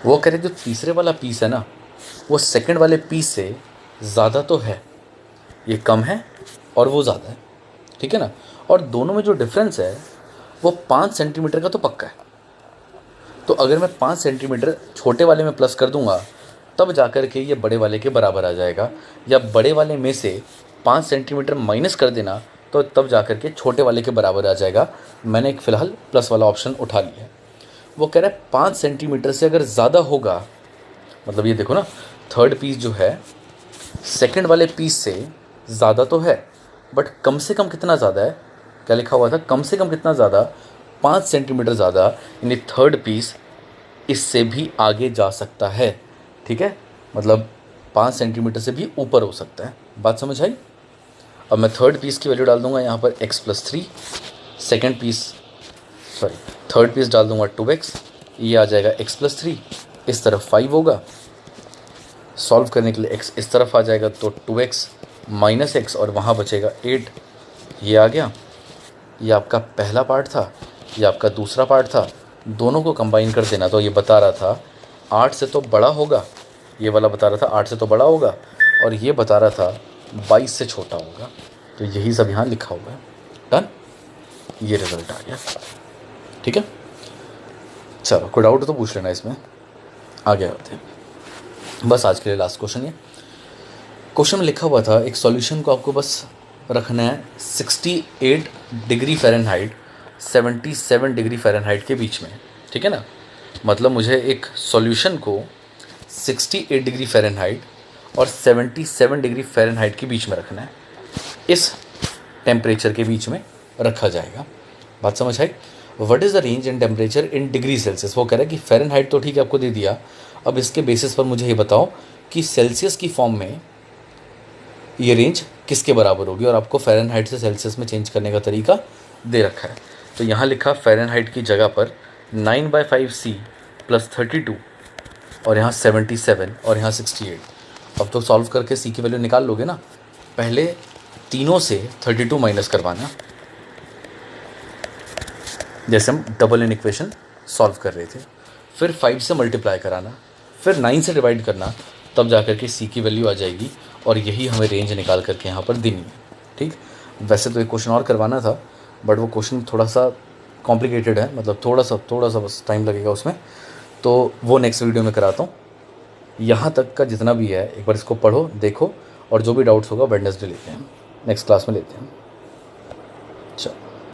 वो कह रहे जो तीसरे वाला पीस है ना वो सेकंड वाले पीस से ज़्यादा तो है, ये कम है और वो ज़्यादा है, ठीक है ना, और दोनों में जो डिफरेंस है वो 5 सेंटीमीटर का तो पक्का है। तो अगर मैं 5 सेंटीमीटर छोटे वाले में प्लस कर दूंगा तब जाकर के ये बड़े वाले के बराबर आ जाएगा, या बड़े वाले में से 5 सेंटीमीटर माइनस कर देना तो तब जा कर के छोटे वाले के बराबर आ जाएगा। मैंने एक फ़िलहाल प्लस वाला ऑप्शन उठा लिया है। वो कह रहा है 5 सेंटीमीटर से अगर ज़्यादा होगा, मतलब ये देखो ना, थर्ड पीस जो है सेकंड वाले पीस से ज़्यादा तो है, बट कम से कम कितना ज़्यादा है, क्या लिखा हुआ था, कम से कम कितना ज़्यादा, 5 सेंटीमीटर ज़्यादा, यानी थर्ड पीस इससे भी आगे जा सकता है। ठीक है, मतलब 5 सेंटीमीटर से भी ऊपर हो सकता है। बात समझ आई? अब मैं थर्ड पीस की वैल्यू डाल दूंगा यहाँ पर x+3, second piece sorry third piece डाल दूंगा 2x, ये आ जाएगा x+3, इस तरफ 5 होगा, सॉल्व करने के लिए x इस तरफ आ जाएगा तो 2x माइनस x और वहाँ बचेगा 8, ये आ गया। ये आपका पहला पार्ट था, ये आपका दूसरा पार्ट था, दोनों को कंबाइन कर देना तो ये बता रहा था 8 से तो बड़ा होगा, ये वाला बता रहा था 8 से तो बड़ा होगा, और ये बता रहा था 22 से छोटा होगा। तो यही सब यहाँ लिखा हुआ है। डन, ये रिजल्ट आ गया। ठीक है, चलो कोई डाउट तो पूछ लेना इसमें, आगे आते हैं। बस आज के लिए लास्ट क्वेश्चन है। क्वेश्चन में लिखा हुआ था एक सॉल्यूशन को आपको बस रखना है 68 डिग्री फ़ारेनहाइट 77 डिग्री फ़ारेनहाइट के बीच में। ठीक है ना, मतलब मुझे एक सॉल्यूशन को 68 डिग्री फ़ारेनहाइट और 77 डिग्री फ़ारेनहाइट के बीच में रखना है, इस टेम्परेचर के बीच में रखा जाएगा। बात समझ आई? What is the range in temperature in degree Celsius. वो कह रहा है कि फ़ारेनहाइट तो ठीक है आपको दे दिया, अब इसके बेसिस पर मुझे ये बताओ कि सेल्सियस की फॉर्म में ये रेंज किसके बराबर होगी, और आपको फ़ारेनहाइट से सेल्सियस में चेंज करने का तरीका दे रखा है। तो यहाँ लिखा फ़ारेनहाइट की जगह पर 9/5C + 32 और यहाँ 77 और यहाँ 68। अब तो सॉल्व करके C की वैल्यू निकाल लोगे ना, पहले तीनों से 32 माइनस करवाना, जैसे हम डबल इन इक्वेशन सॉल्व कर रहे थे, फिर 5 से मल्टीप्लाई कराना, फिर 9 से डिवाइड करना, तब जा कर के C की वैल्यू आ जाएगी, और यही हमें रेंज निकाल करके यहाँ पर देनी है। ठीक, वैसे तो एक क्वेश्चन और करवाना था, बट वो क्वेश्चन थोड़ा सा कॉम्प्लिकेटेड है, मतलब थोड़ा सा बस टाइम लगेगा उसमें, तो वो नेक्स्ट वीडियो में कराता हूँ। यहाँ तक का जितना भी है एक बार इसको पढ़ो, देखो, और जो भी डाउट्स होगा वेडनेसडे लेते हैं, नेक्स्ट क्लास में लेते हैं। चलो।